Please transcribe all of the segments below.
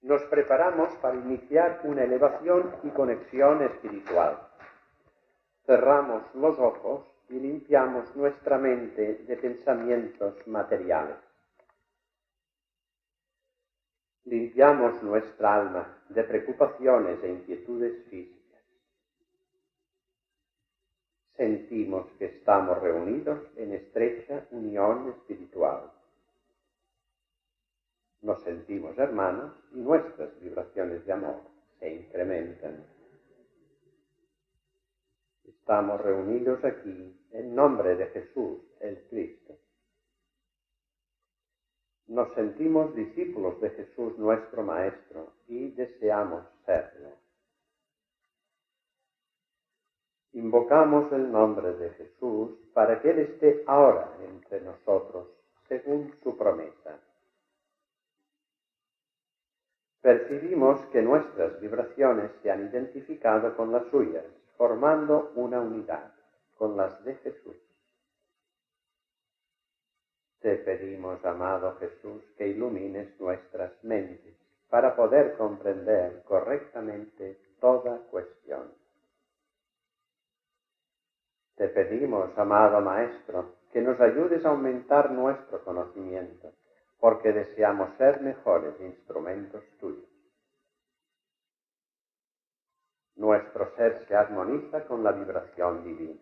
Nos preparamos para iniciar una elevación y conexión espiritual. Cerramos los ojos y limpiamos nuestra mente de pensamientos materiales. Limpiamos nuestra alma de preocupaciones e inquietudes físicas. Sentimos que estamos reunidos en estrecha unión espiritual. Nos sentimos hermanos y nuestras vibraciones de amor se incrementan. Estamos reunidos aquí en nombre de Jesús, el Cristo. Nos sentimos discípulos de Jesús, nuestro Maestro, y deseamos serlo. Invocamos el nombre de Jesús para que Él esté ahora entre nosotros, según su promesa. Percibimos que nuestras vibraciones se han identificado con las suyas, formando una unidad con las de Jesús. Te pedimos, amado Jesús, que ilumines nuestras mentes para poder comprender correctamente toda cuestión. Te pedimos, amado Maestro, que nos ayudes a aumentar nuestro conocimiento, porque deseamos ser mejores instrumentos tuyos. Nuestro ser se armoniza con la vibración divina.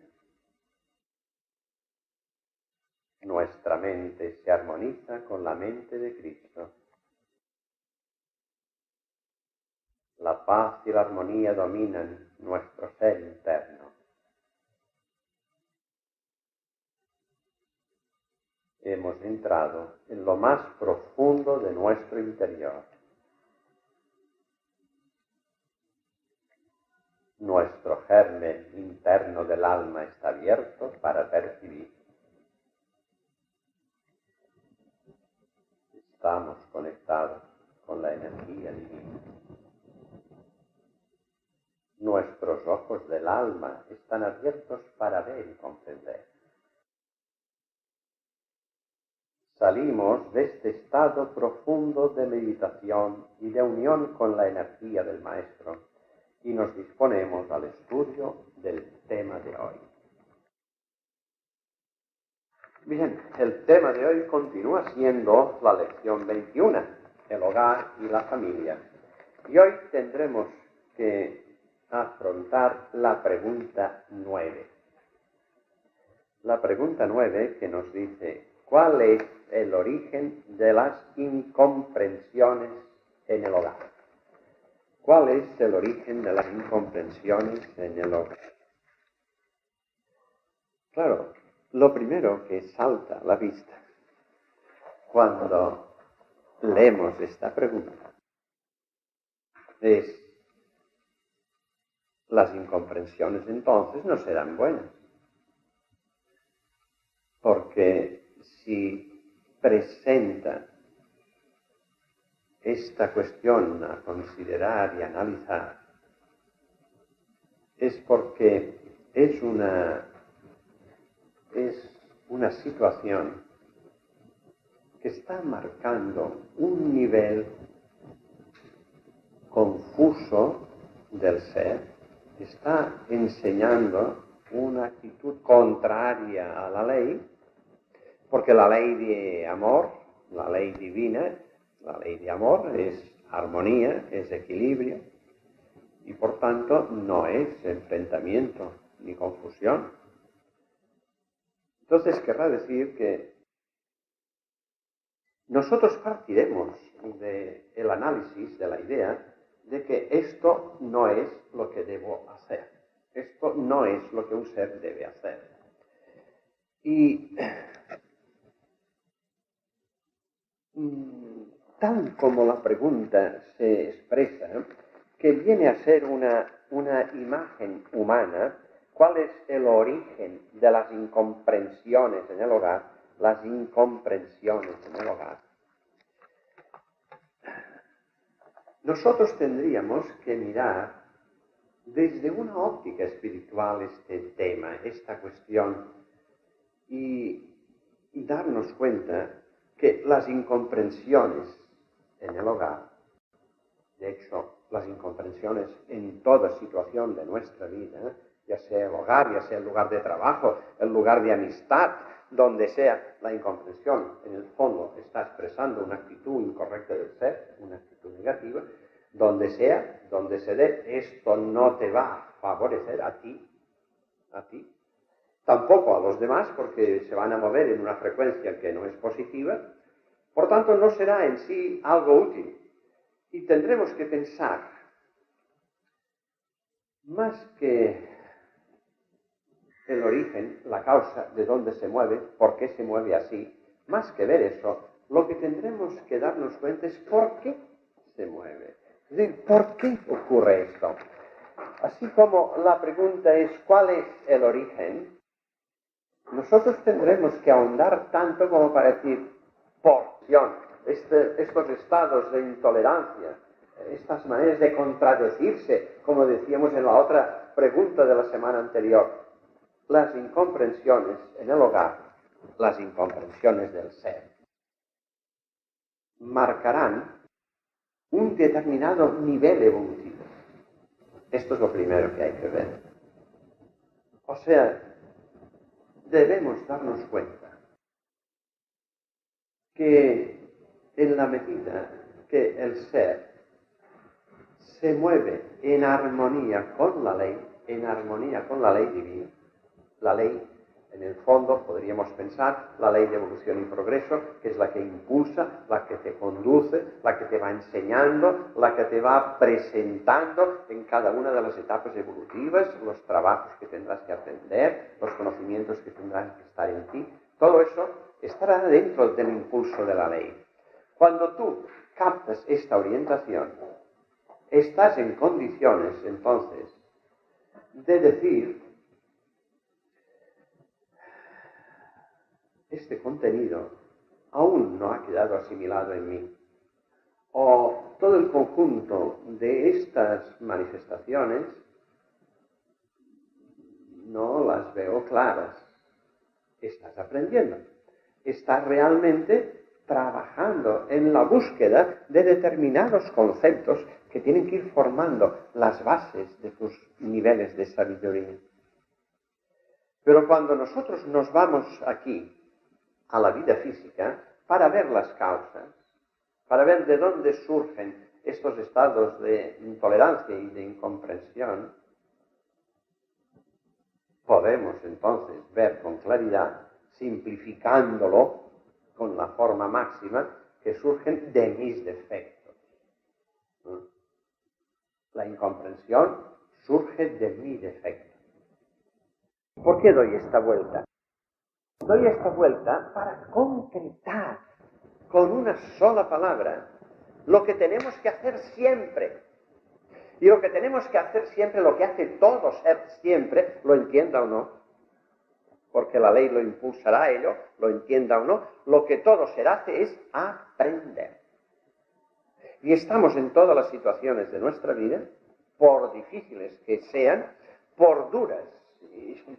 Nuestra mente se armoniza con la mente de Cristo. La paz y la armonía dominan nuestro ser interno. Hemos entrado en lo más profundo de nuestro interior. Nuestro germen interno del alma está abierto para percibir. Estamos conectados con la energía divina. Nuestros ojos del alma están abiertos para ver y comprender. Salimos de este estado profundo de meditación y de unión con la energía del Maestro y nos disponemos al estudio del tema de hoy. Bien, el tema de hoy continúa siendo la lección 21, el hogar y la familia. Y hoy tendremos que afrontar la pregunta 9. La pregunta 9 que nos dice: ¿cuál es el origen de las incomprensiones en el hogar? ¿Cuál es el origen de las incomprensiones en el hogar? Claro, lo primero que salta a la vista cuando leemos esta pregunta es: las incomprensiones entonces no serán buenas, porque si presenta esta cuestión a considerar y analizar, es porque es una situación que está marcando un nivel confuso del ser, está enseñando una actitud contraria a la ley, porque la ley de amor, la ley divina, la ley de amor es armonía, es equilibrio, y por tanto no es enfrentamiento ni confusión. Entonces querrá decir que nosotros partiremos del análisis de la idea de que esto no es lo que debo hacer, esto no es lo que un ser debe hacer. Y tal como la pregunta se expresa, que viene a ser una imagen humana, ¿cuál es el origen de las incomprensiones en el hogar? Las incomprensiones en el hogar. Nosotros tendríamos que mirar desde una óptica espiritual este tema, esta cuestión, y darnos cuenta que las incomprensiones en el hogar De hecho, las incomprensiones en toda situación de nuestra vida, ya sea el hogar, ya sea el lugar de trabajo, el lugar de amistad, donde sea la incomprensión, en el fondo está expresando una actitud incorrecta del ser, una actitud negativa, donde sea, donde se dé, esto no te va a favorecer a ti, tampoco a los demás, porque se van a mover en una frecuencia que no es positiva, por tanto no será en sí algo útil. Y tendremos que pensar, más que el origen, la causa de dónde se mueve, por qué se mueve así, más que ver eso, lo que tendremos que darnos cuenta es por qué se mueve. Es decir, ¿por qué ocurre esto? Así como la pregunta es ¿cuál es el origen? Nosotros tendremos que ahondar tanto como para decir porción, estos estados de intolerancia, estas maneras de contradecirse, como decíamos en la otra pregunta de la semana anterior, las incomprensiones en el hogar, las incomprensiones del ser, marcarán un determinado nivel evolutivo. Esto es lo primero que hay que ver. O sea, debemos darnos cuenta que en la medida que el ser se mueve en armonía con la ley divina, la ley, en el fondo, podríamos pensar, la ley de evolución y progreso, que es la que impulsa, la que te conduce, la que te va enseñando, la que te va presentando en cada una de las etapas evolutivas, los trabajos que tendrás que aprender, los conocimientos que tendrán que estar en ti. Todo eso estará dentro del impulso de la ley. Cuando tú captas esta orientación, estás en condiciones, entonces, de decir, este contenido aún no ha quedado asimilado en mí, o todo el conjunto de estas manifestaciones no las veo claras. Estás aprendiendo, estás realmente trabajando en la búsqueda de determinados conceptos que tienen que ir formando las bases de tus niveles de sabiduría. Pero cuando nosotros nos vamos aquí a la vida física para ver las causas, para ver de dónde surgen estos estados de intolerancia y de incomprensión, podemos entonces ver con claridad, simplificándolo con la forma máxima, que surgen de mis defectos. La incomprensión surge de mi defecto. ¿Por qué doy esta vuelta? Doy esta vuelta para concretar con una sola palabra lo que tenemos que hacer siempre. Y lo que tenemos que hacer siempre, lo que hace todo ser siempre, lo entienda o no, porque la ley lo impulsará a ello, lo entienda o no, lo que todo ser hace es aprender. Y estamos en todas las situaciones de nuestra vida, por difíciles que sean, por duras,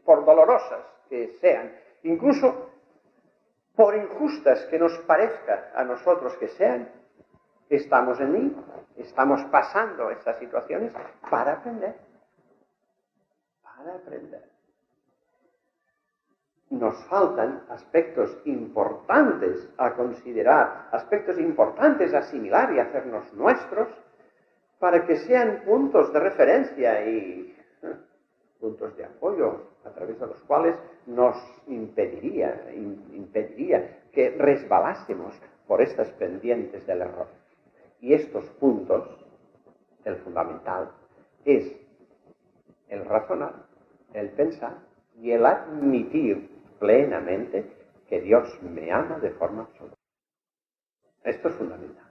por dolorosas que sean, incluso por injustas que nos parezca a nosotros que sean, estamos en ello, estamos pasando estas situaciones para aprender. Para aprender. Nos faltan aspectos importantes a considerar, aspectos importantes a asimilar y hacernos nuestros, para que sean puntos de referencia y puntos de apoyo a través de los cuales nos impediría que resbalásemos por estas pendientes del error. Y estos puntos, el fundamental, es el razonar, el pensar y el admitir plenamente que Dios me ama de forma absoluta. Esto es fundamental.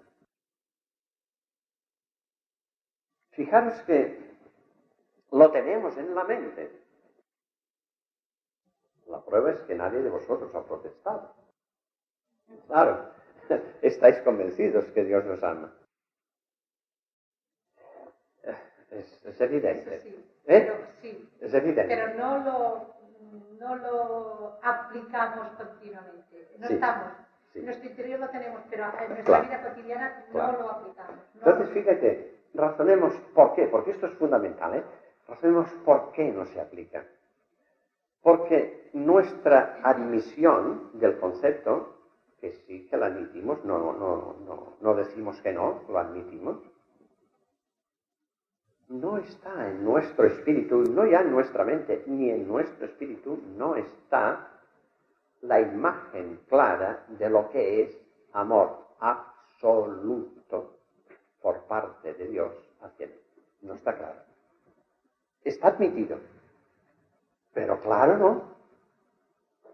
Fijaros que lo tenemos en la mente. La prueba es que nadie de vosotros ha protestado. Claro, estáis convencidos que Dios os ama. Es evidente. Eso sí, pero, sí, Es evidente. pero no lo aplicamos continuamente. No Sí, estamos. sí. Nuestro interior lo tenemos, pero en nuestra Claro, vida cotidiana claro. no lo aplicamos. Entonces, fíjate, razonemos por qué, porque esto es fundamental, ¿eh? Razonemos por qué no se aplica. Porque nuestra admisión del concepto, que sí que lo admitimos, no decimos que no, lo admitimos, no está en nuestro espíritu, no ya en nuestra mente, ni en nuestro espíritu, no está la imagen clara de lo que es amor absoluto por parte de Dios hacia mí. No está claro. Está admitido, pero claro no.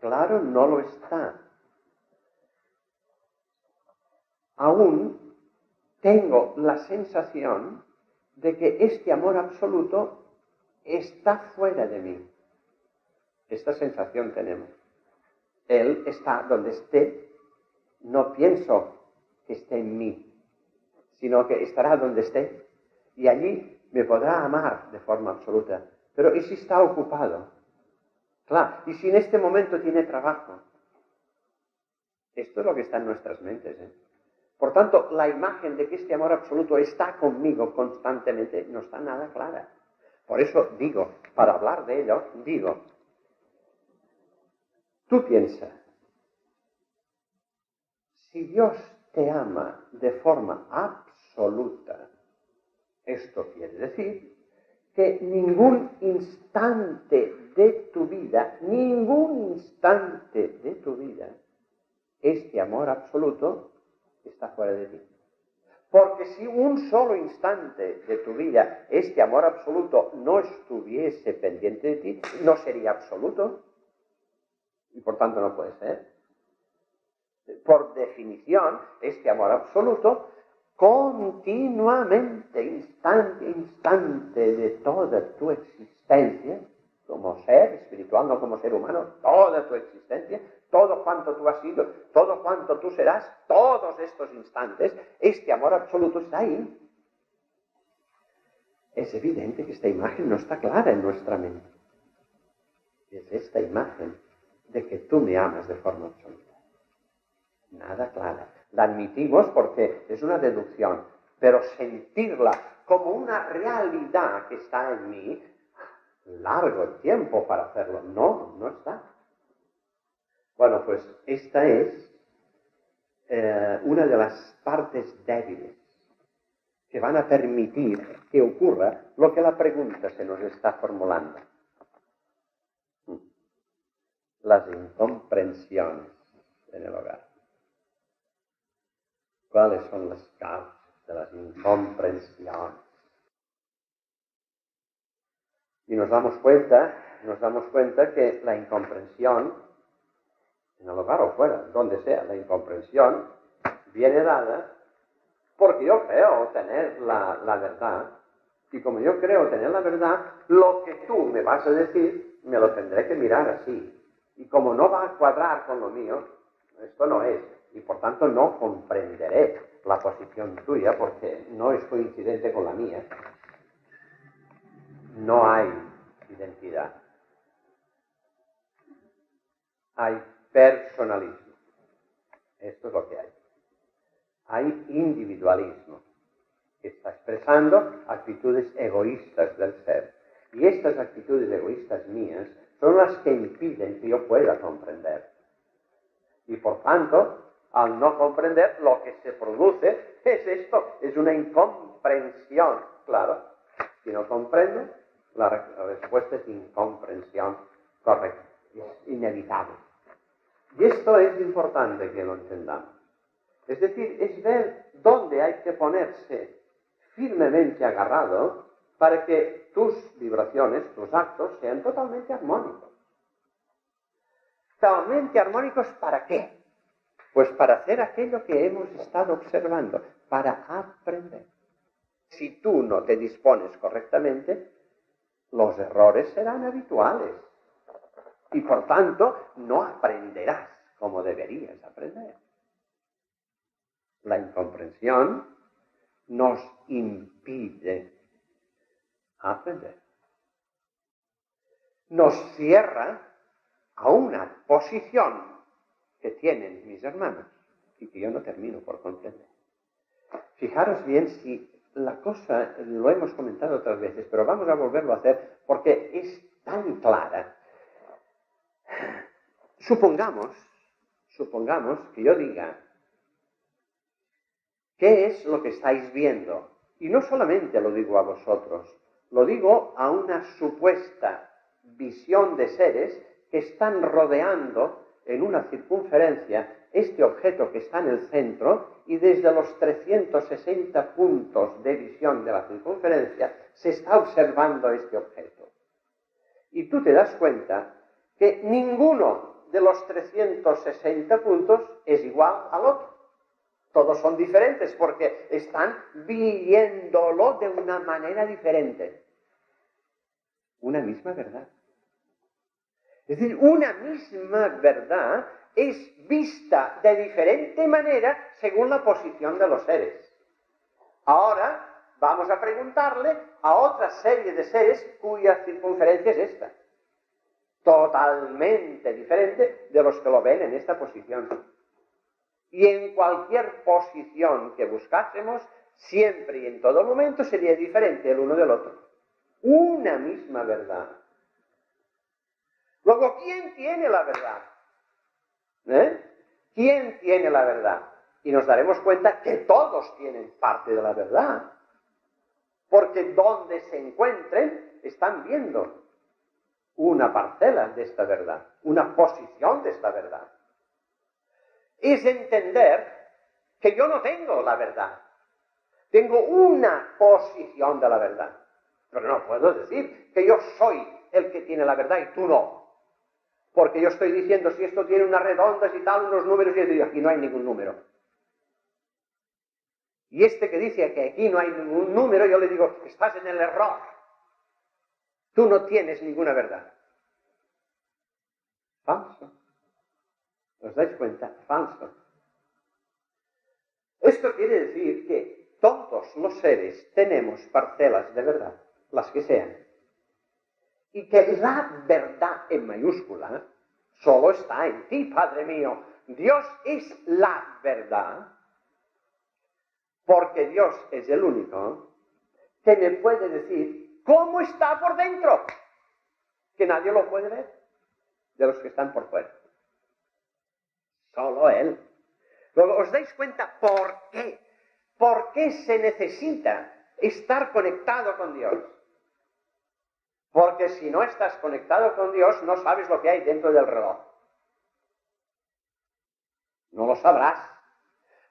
Claro no lo está. Aún tengo la sensación de que este amor absoluto está fuera de mí. Esta sensación tenemos. Él está donde esté. No pienso que esté en mí, sino que estará donde esté. Y allí me podrá amar de forma absoluta. Pero ¿y si está ocupado? Claro, ¿y si en este momento tiene trabajo? Esto es lo que está en nuestras mentes, ¿eh? Por tanto, la imagen de que este amor absoluto está conmigo constantemente no está nada clara. Por eso digo, para hablar de ello, digo, tú piensa, si Dios te ama de forma absoluta, esto quiere decir que ningún instante de tu vida, este amor absoluto está fuera de ti. Porque si un solo instante de tu vida este amor absoluto no estuviese pendiente de ti, no sería absoluto. Y por tanto no puede ser. Por definición, este amor absoluto continuamente, instante a instante de toda tu existencia, como ser espiritual, no como ser humano, toda tu existencia, todo cuanto tú has sido, todo cuanto tú serás, todos estos instantes, este amor absoluto está ahí. Es evidente que esta imagen no está clara en nuestra mente. Es esta imagen de que tú me amas de forma absoluta. Nada clara. La admitimos porque es una deducción, pero sentirla como una realidad que está en mí, largo tiempo para hacerlo. No está. Bueno, pues esta es una de las partes débiles que van a permitir que ocurra lo que la pregunta se nos está formulando. Las incomprensiones en el hogar. ¿Cuáles son las causas de las incomprensiones? Y nos damos cuenta que la incomprensión, en el hogar o fuera, donde sea, la incomprensión viene dada porque yo creo tener la verdad. Y como yo creo tener la verdad, lo que tú me vas a decir, me lo tendré que mirar así. Y como no va a cuadrar con lo mío, esto no es. Y por tanto no comprenderé la posición tuya porque no es coincidente con la mía. No hay identidad. Hay personalismo. Esto es lo que hay. Hay individualismo, que está expresando actitudes egoístas del ser. Y estas actitudes egoístas mías son las que impiden que yo pueda comprender. Y por tanto, al no comprender, lo que se produce es esto, es una incomprensión. Claro, si no comprendo, la respuesta es incomprensión correcta, es inevitable. Y esto es importante que lo entendamos. Es decir, es ver dónde hay que ponerse firmemente agarrado para que tus vibraciones, tus actos, sean totalmente armónicos. ¿Totalmente armónicos para qué? Pues para hacer aquello que hemos estado observando, para aprender. Si tú no te dispones correctamente, los errores serán habituales. Y por tanto, no aprenderás como deberías aprender. La incomprensión nos impide aprender. Nos cierra a una posición que tienen mis hermanos y que yo no termino por comprender. Fijaros bien si la cosa, lo hemos comentado otras veces, pero vamos a volverlo a hacer porque es tan clara. Supongamos que yo diga, ¿qué es lo que estáis viendo? Y no solamente lo digo a vosotros, lo digo a una supuesta visión de seres que están rodeando en una circunferencia este objeto que está en el centro, y desde los 360 puntos de visión de la circunferencia se está observando este objeto. Y tú te das cuenta que ninguno de los 360 puntos es igual al otro. Todos son diferentes porque están viéndolo de una manera diferente. Una misma verdad. Es decir, una misma verdad es vista de diferente manera según la posición de los seres. Ahora vamos a preguntarle a otra serie de seres cuya circunferencia es esta. Totalmente diferente de los que lo ven en esta posición. Y en cualquier posición que buscásemos, siempre y en todo momento sería diferente el uno del otro. Una misma verdad. Luego, ¿quién tiene la verdad? ¿Quién tiene la verdad? Y nos daremos cuenta que todos tienen parte de la verdad. Porque donde se encuentren, están viendo una parcela de esta verdad, una posición de esta verdad. Es entender que yo no tengo la verdad. Tengo una posición de la verdad. Pero no puedo decir que yo soy el que tiene la verdad y tú no. Porque yo estoy diciendo, si esto tiene unas redondas y tal, unos números, y yo digo, aquí no hay ningún número. Y este que dice que aquí no hay ningún número, yo le digo, estás en el error. Tú no tienes ninguna verdad. Falso. ¿Os dais cuenta? Falso. Esto quiere decir que todos los seres tenemos parcelas de verdad, las que sean. Y que la verdad en mayúscula solo está en ti, Padre mío. Dios es la verdad, porque Dios es el único que me puede decir cómo está por dentro, que nadie lo puede ver de los que están por fuera. Solo Él. Luego, ¿os dais cuenta por qué? ¿Por qué se necesita estar conectado con Dios? Porque si no estás conectado con Dios, no sabes lo que hay dentro del reloj. No lo sabrás.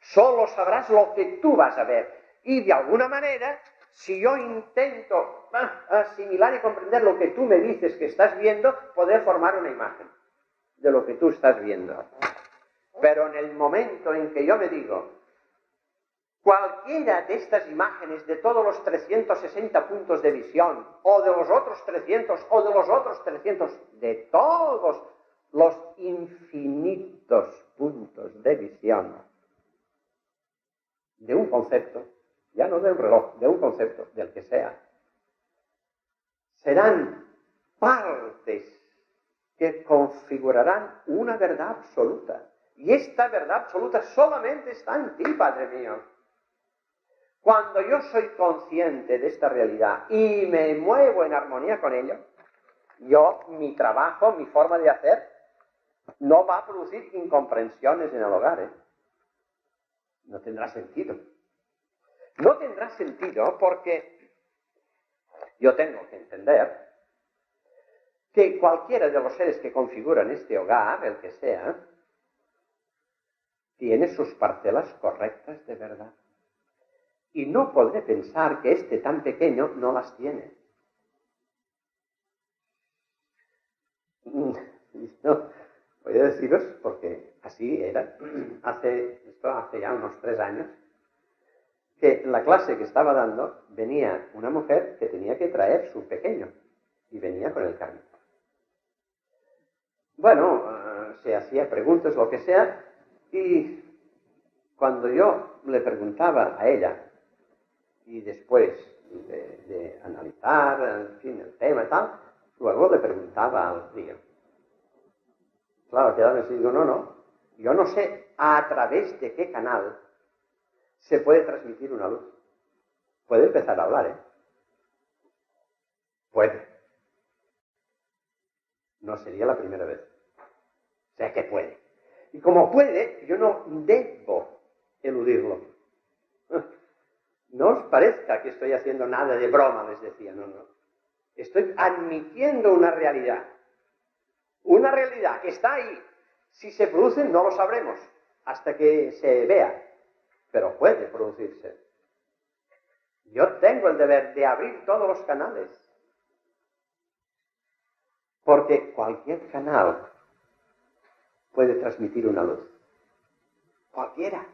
Solo sabrás lo que tú vas a ver. Y de alguna manera, si yo intento asimilar y comprender lo que tú me dices que estás viendo, poder formar una imagen de lo que tú estás viendo. Pero en el momento en que yo me digo, cualquiera de estas imágenes de todos los 360 puntos de visión, o de los otros 300, o de los otros 300, de todos los infinitos puntos de visión, de un concepto, ya no de un reloj, de un concepto, del que sea, serán partes que configurarán una verdad absoluta. Y esta verdad absoluta solamente está en ti, Padre mío. Cuando yo soy consciente de esta realidad y me muevo en armonía con ello, mi trabajo, mi forma de hacer, no va a producir incomprensiones en el hogar. No tendrá sentido. No tendrá sentido porque yo tengo que entender que cualquiera de los seres que configuran este hogar, el que sea, tiene sus parcelas correctas de verdad. Y no podré pensar que este tan pequeño no las tiene. No, voy a deciros porque así era. Hace ya unos 3 años, que en la clase que estaba dando venía una mujer que tenía que traer su pequeño y venía con el carrito. Bueno, se hacía preguntas, lo que sea, y cuando yo le preguntaba a ella, y después de analizar, en fin, el tema y tal, luego le preguntaba al tío. Claro, quedaba así, digo, no, yo no sé a través de qué canal se puede transmitir una luz. Puede empezar a hablar, ¿eh? Puede. No sería la primera vez. O sea que puede. Y como puede, yo no debo eludirlo. No os parezca que estoy haciendo nada de broma, les decía, no. Estoy admitiendo una realidad. Una realidad que está ahí. Si se produce, no lo sabremos hasta que se vea. Pero puede producirse. Yo tengo el deber de abrir todos los canales. Porque cualquier canal puede transmitir una luz. Cualquiera.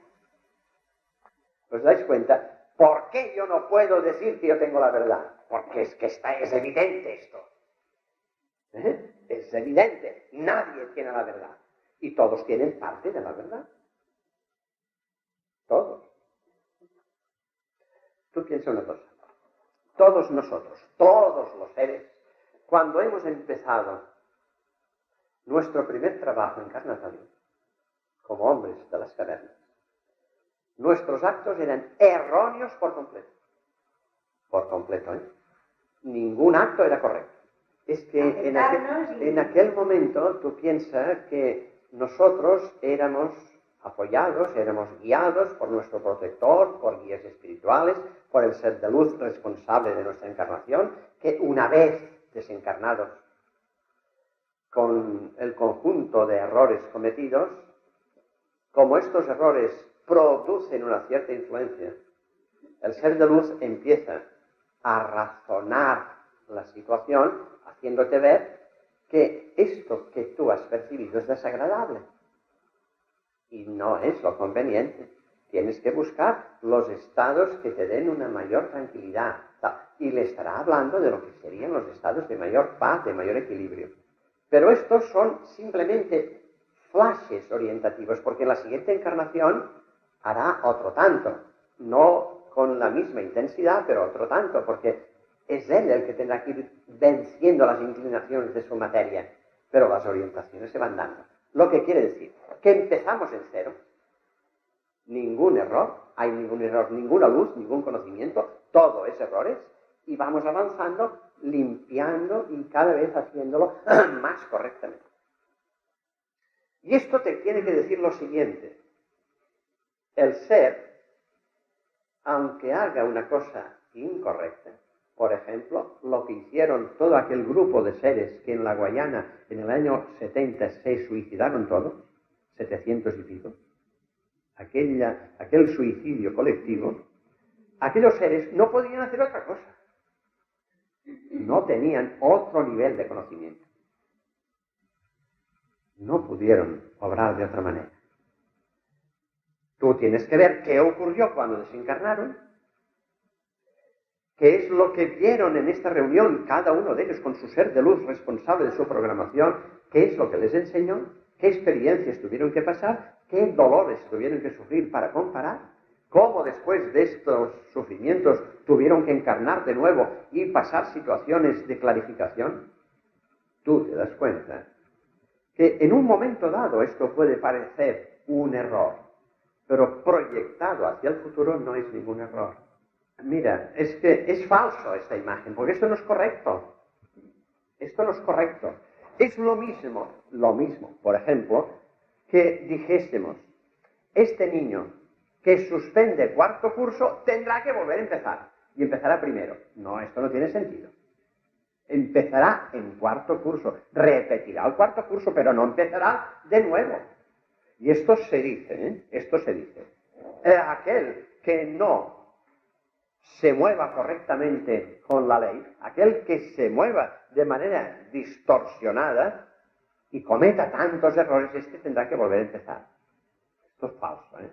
¿Os dais cuenta? ¿Por qué yo no puedo decir que yo tengo la verdad? Porque es que es evidente esto. Es evidente. Nadie tiene la verdad. Y todos tienen parte de la verdad. Todos. Tú piensa una cosa. Todos nosotros, todos los seres, cuando hemos empezado nuestro primer trabajo encarnatorio, como hombres de las cavernas, nuestros actos eran erróneos por completo. Por completo, ¿eh? Ningún acto era correcto. Es que en aquel momento tú piensas que nosotros éramos apoyados, éramos guiados por nuestro protector, por guías espirituales, por el ser de luz responsable de nuestra encarnación, que una vez desencarnados con el conjunto de errores cometidos, como estos errores producen una cierta influencia, el ser de luz empieza a razonar la situación, haciéndote ver que esto que tú has percibido es desagradable y no es lo conveniente. Tienes que buscar los estados que te den una mayor tranquilidad. Y le estará hablando de lo que serían los estados de mayor paz, de mayor equilibrio. Pero estos son simplemente flashes orientativos, porque en la siguiente encarnación hará otro tanto. No con la misma intensidad, pero otro tanto, porque es él el que tendrá que ir venciendo las inclinaciones de su materia. Pero las orientaciones se van dando. Lo que quiere decir que empezamos en cero. Ningún error, hay ningún error, ninguna luz, ningún conocimiento, todo es errores, y vamos avanzando, limpiando y cada vez haciéndolo más correctamente. Y esto te tiene que decir lo siguiente: el ser, aunque haga una cosa incorrecta, por ejemplo, lo que hicieron todo aquel grupo de seres que en la Guayana en el año 70 se suicidaron todos, 700 y pico, aquel suicidio colectivo, aquellos seres no podían hacer otra cosa. No tenían otro nivel de conocimiento. No pudieron obrar de otra manera. Tú tienes que ver qué ocurrió cuando desencarnaron, qué es lo que vieron en esta reunión, cada uno de ellos con su ser de luz responsable de su programación, qué es lo que les enseñó, qué experiencias tuvieron que pasar, qué dolores tuvieron que sufrir para comparar, cómo después de estos sufrimientos tuvieron que encarnar de nuevo y pasar situaciones de clarificación. Tú te das cuenta que en un momento dado esto puede parecer un error, pero proyectado hacia el futuro no es ningún error. Mira, es que es falso esta imagen, porque esto no es correcto. Esto no es correcto. Es lo mismo, por ejemplo, que dijésemos, este niño que suspende cuarto curso tendrá que volver a empezar, y empezará primero. No, esto no tiene sentido. Empezará en cuarto curso, repetirá el cuarto curso, pero no empezará de nuevo. Y esto se dice, aquel que no se mueva correctamente con la ley, aquel que se mueva de manera distorsionada y cometa tantos errores, este tendrá que volver a empezar. Esto es falso, ¿eh?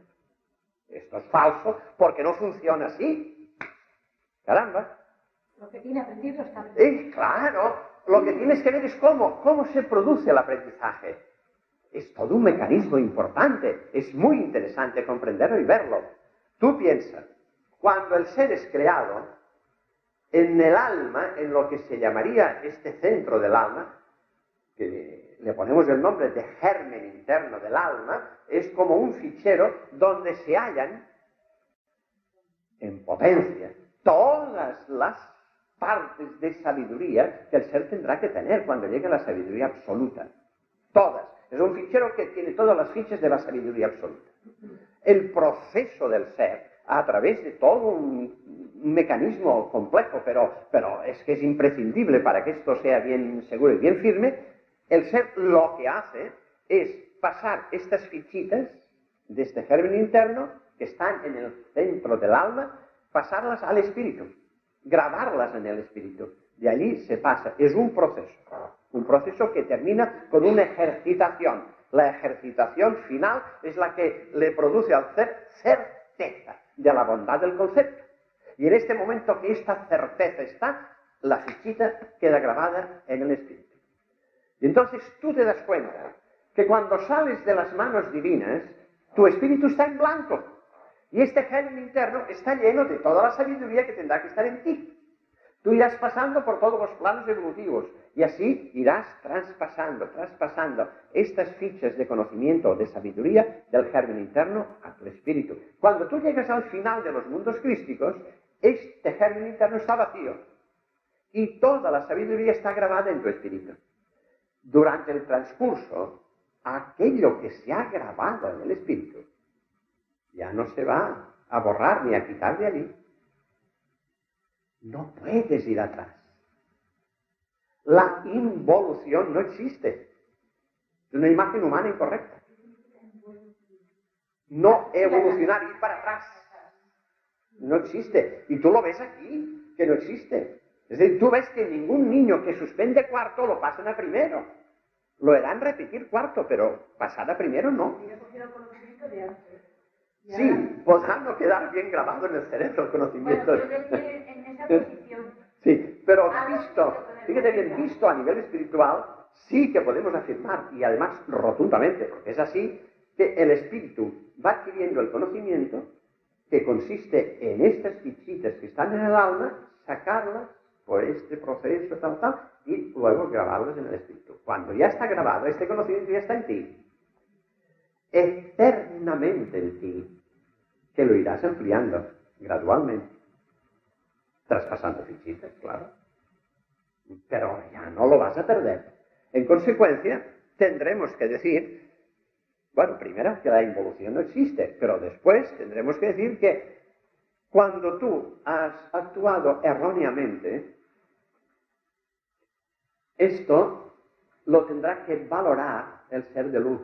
Esto es falso porque no funciona así. Caramba. Lo que tiene aprendido está aprendiendo. Claro, lo que tienes que ver es cómo se produce el aprendizaje. Es todo un mecanismo importante, es muy interesante comprenderlo y verlo. Tú piensas, cuando el ser es creado, en el alma, en lo que se llamaría este centro del alma, que le ponemos el nombre de germen interno del alma, es como un fichero donde se hallan, en potencia, todas las partes de sabiduría que el ser tendrá que tener cuando llegue a la sabiduría absoluta. Todas. Es un fichero que tiene todas las fichas de la sabiduría absoluta. El proceso del ser, a través de todo un mecanismo complejo, pero es que es imprescindible para que esto sea bien seguro y bien firme, el ser lo que hace es pasar estas fichitas de este germen interno, que están en el centro del alma, pasarlas al espíritu, grabarlas en el espíritu. De allí se pasa. Es un proceso que termina con una ejercitación. La ejercitación final es la que le produce al ser certeza de la bondad del concepto. Y en este momento que esta certeza está, la fichita queda grabada en el espíritu. Y entonces tú te das cuenta que cuando sales de las manos divinas, tu espíritu está en blanco. Y este germen interno está lleno de toda la sabiduría que tendrá que estar en ti. Tú irás pasando por todos los planos evolutivos y así irás traspasando estas fichas de conocimiento, de sabiduría del germen interno a tu espíritu. Cuando tú llegas al final de los mundos crísticos, este germen interno está vacío y toda la sabiduría está grabada en tu espíritu. Durante el transcurso, aquello que se ha grabado en el espíritu ya no se va a borrar ni a quitar de allí. No puedes ir atrás. La involución no existe. Es una imagen humana incorrecta. No evolucionar, ir para atrás. No existe. Y tú lo ves aquí, que no existe. Es decir, tú ves que ningún niño que suspende cuarto lo pasan a primero. Lo harán repetir cuarto, pero pasar a primero no. Sí, podrá no quedar bien grabado en el cerebro el conocimiento. Bueno, en esa posición. Sí, pero visto, fíjate bien, visto a nivel espiritual, sí que podemos afirmar, y además rotundamente, porque es así, que el espíritu va adquiriendo el conocimiento que consiste en estas fichitas que están en el alma, sacarlas por este proceso tal, y luego grabarlas en el espíritu. Cuando ya está grabado, este conocimiento ya está en ti. Eternamente en ti, que lo irás ampliando gradualmente, traspasando fichitas, claro, pero ya no lo vas a perder. En consecuencia, tendremos que decir, bueno, primero que la involución no existe, pero después tendremos que decir que cuando tú has actuado erróneamente, esto lo tendrá que valorar el ser de luz.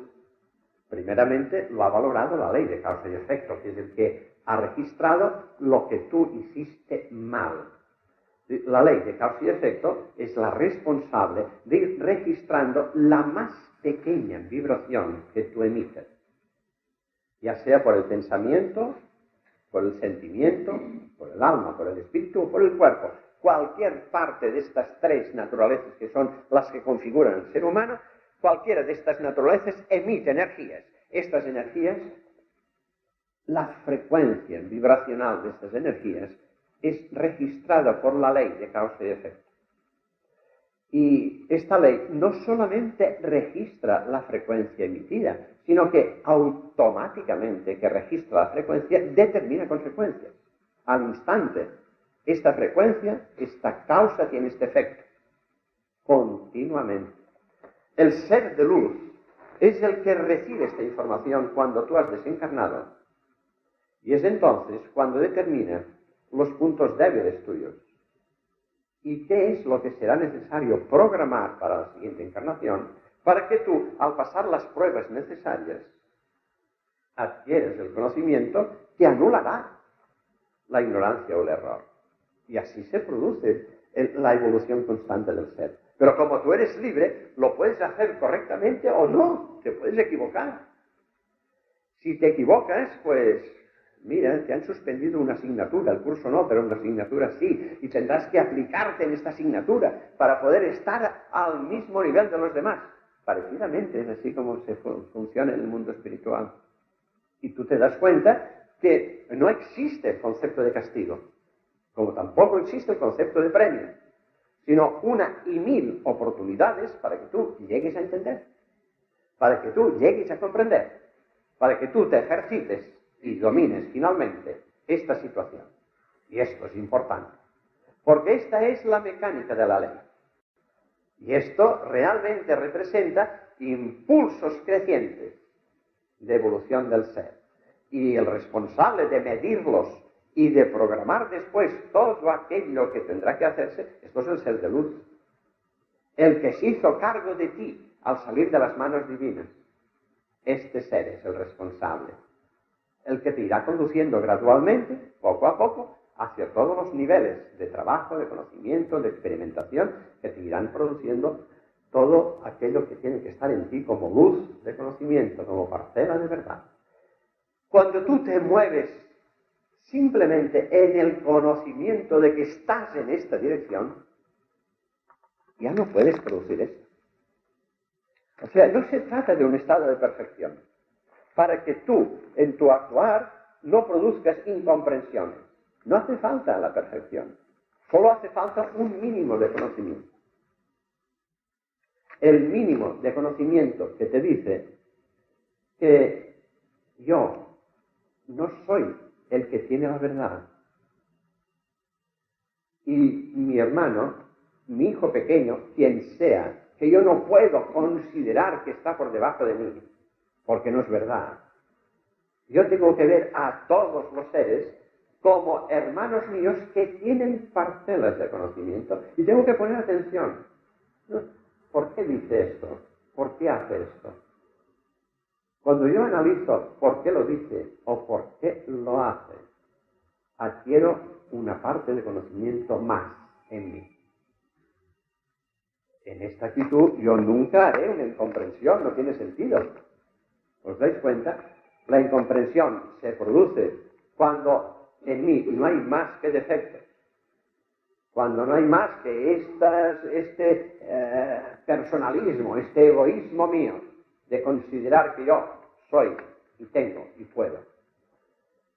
Primeramente lo ha valorado la ley de causa y efecto, que es el que ha registrado lo que tú hiciste mal. La ley de causa y efecto es la responsable de ir registrando la más pequeña vibración que tú emites, ya sea por el pensamiento, por el sentimiento, por el alma, por el espíritu o por el cuerpo. Cualquier parte de estas tres naturalezas que son las que configuran el ser humano, cualquiera de estas naturalezas emite energías. Estas energías, la frecuencia vibracional de estas energías es registrada por la ley de causa y efecto. Y esta ley no solamente registra la frecuencia emitida, sino que automáticamente que registra la frecuencia determina consecuencias. Al instante, esta frecuencia, esta causa tiene este efecto. Continuamente. El ser de luz es el que recibe esta información cuando tú has desencarnado. Y es entonces cuando determina los puntos débiles tuyos. ¿Y qué es lo que será necesario programar para la siguiente encarnación para que tú, al pasar las pruebas necesarias, adquieres el conocimiento que anulará la ignorancia o el error? Y así se produce la evolución constante del ser. Pero como tú eres libre, lo puedes hacer correctamente o no, te puedes equivocar. Si te equivocas, pues mira, te han suspendido una asignatura, el curso no, pero una asignatura sí, y tendrás que aplicarte en esta asignatura para poder estar al mismo nivel de los demás. Parecidamente es así como se funciona en el mundo espiritual. Y tú te das cuenta que no existe el concepto de castigo, como tampoco existe el concepto de premio, sino una y mil oportunidades para que tú llegues a entender, para que tú llegues a comprender, para que tú te ejercites y domines finalmente esta situación. Y esto es importante, porque esta es la mecánica de la ley. Y esto realmente representa impulsos crecientes de evolución del ser. Y el responsable de medirlos y de programar después todo aquello que tendrá que hacerse, esto es el ser de luz. El que se hizo cargo de ti al salir de las manos divinas. Este ser es el responsable. El que te irá conduciendo gradualmente, poco a poco, hacia todos los niveles de trabajo, de conocimiento, de experimentación, que te irán produciendo todo aquello que tiene que estar en ti como luz de conocimiento, como parcela de verdad. Cuando tú te mueves simplemente en el conocimiento de que estás en esta dirección, ya no puedes producir eso. O sea, no se trata de un estado de perfección, para que tú, en tu actuar, no produzcas incomprensiones. No hace falta la perfección, solo hace falta un mínimo de conocimiento. El mínimo de conocimiento que te dice que yo no soy el que tiene la verdad. Y mi hermano, mi hijo pequeño, quien sea, que yo no puedo considerar que está por debajo de mí, porque no es verdad. Yo tengo que ver a todos los seres como hermanos míos que tienen parcelas de conocimiento. Y tengo que poner atención. ¿Por qué dice esto? ¿Por qué hace esto? Cuando yo analizo por qué lo dice o por qué lo hace, adquiero una parte de conocimiento más en mí. En esta actitud yo nunca haré una incomprensión, no tiene sentido. ¿Os dais cuenta? La incomprensión se produce cuando en mí no hay más que defectos, cuando no hay más que este personalismo, este egoísmo mío de considerar que yo soy y tengo y puedo.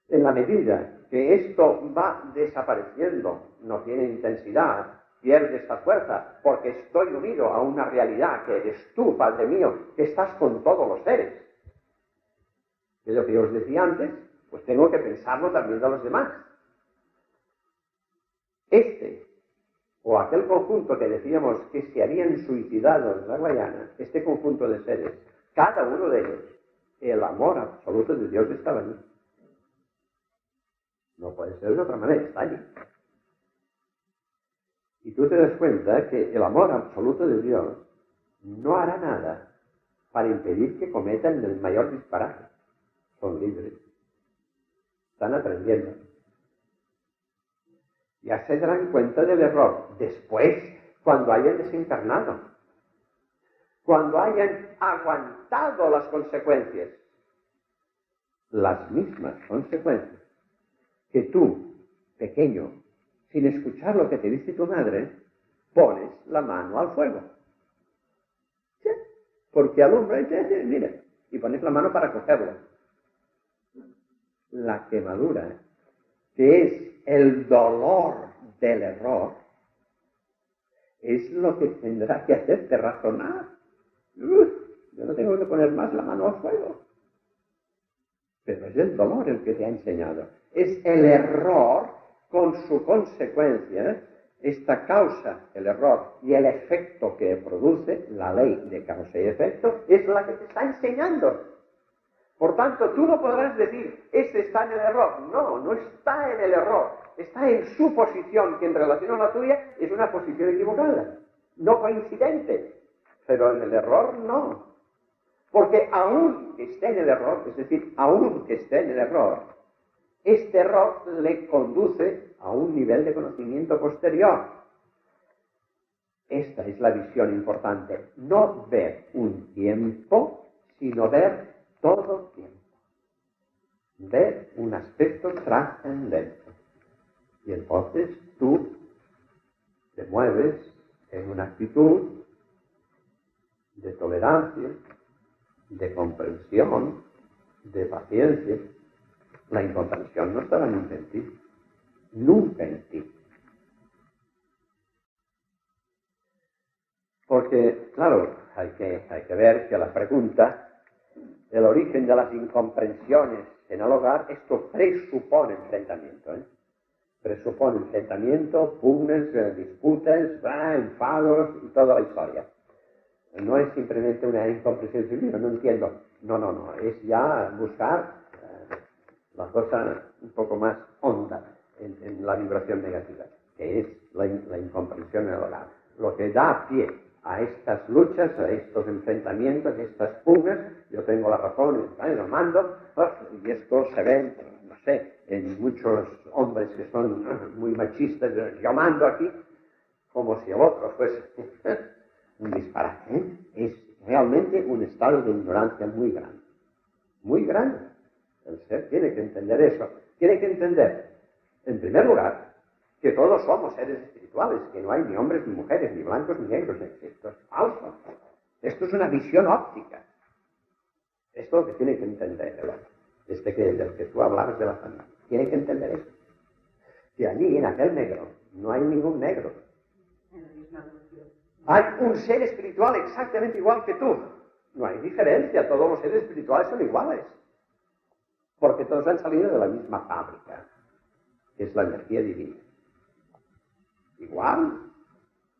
En la medida que esto va desapareciendo, no tiene intensidad, pierde esta fuerza, porque estoy unido a una realidad que eres tú, Padre mío, que estás con todos los seres. Es lo que yo os decía antes, pues tengo que pensarlo también de los demás. Este o aquel conjunto que decíamos que se habían suicidado en la Guayana, este conjunto de seres, cada uno de ellos, el amor absoluto de Dios estaba allí. No puede ser de otra manera, está allí. Y tú te das cuenta que el amor absoluto de Dios no hará nada para impedir que cometan el mayor disparate. Son libres. Están aprendiendo. Ya se darán cuenta del error después, cuando hayan desencarnado, cuando hayan aguantado las consecuencias, las mismas consecuencias que tú, pequeño, sin escuchar lo que te dice tu madre, pones la mano al fuego. ¿Sí? Porque alumbra y te mira, y pones la mano para cogerlo. La quemadura, que es el dolor del error, es lo que tendrá que hacerte razonar. Yo no tengo que poner más la mano al fuego. Pero es el dolor el que te ha enseñado. Es el error con su consecuencia, esta causa, el error y el efecto que produce, la ley de causa y efecto, es la que te está enseñando. Por tanto, tú no podrás decir, este está en el error. No, no está en el error. Está en su posición, que en relación a la tuya es una posición equivocada, no coincidente. Pero en el error no. Porque aún que esté en el error, es decir, aún que esté en el error, este error le conduce a un nivel de conocimiento posterior. Esta es la visión importante. No ver un tiempo, sino ver todo tiempo. Ver un aspecto trascendente. Y entonces tú te mueves en una actitud de tolerancia, de comprensión, de paciencia. La incomprensión no estará nunca en ti. Nunca en ti. Porque, claro, hay que ver que la pregunta, el origen de las incomprensiones en el hogar, esto presupone enfrentamiento. presupone enfrentamiento, pugnas, disputas, enfados y toda la historia. No es simplemente una incomprensión civil, no entiendo. No, es ya buscar la cosa un poco más honda en la vibración negativa, que es la incomprensión en el hogar. Lo que da pie a estas luchas, a estos enfrentamientos, a estas pugnas, yo tengo la razón, yo mando, y esto se ve, no sé, en muchos hombres que son muy machistas, yo mando aquí, como si el otro fuese un disparate. Es realmente un estado de ignorancia muy grande. Muy grande. El ser tiene que entender eso. Tiene que entender, en primer lugar, que todos somos seres espirituales, que no hay ni hombres ni mujeres, ni blancos ni negros. Esto es falso. Esto es una visión óptica. Esto es lo que tiene que entender el hombre. Del que tú hablabas de la familia. Tiene que entender eso. Que allí, en aquel negro, no hay ningún negro. Hay un ser espiritual exactamente igual que tú. No hay diferencia, todos los seres espirituales son iguales. Porque todos han salido de la misma fábrica, que es la energía divina. Igual.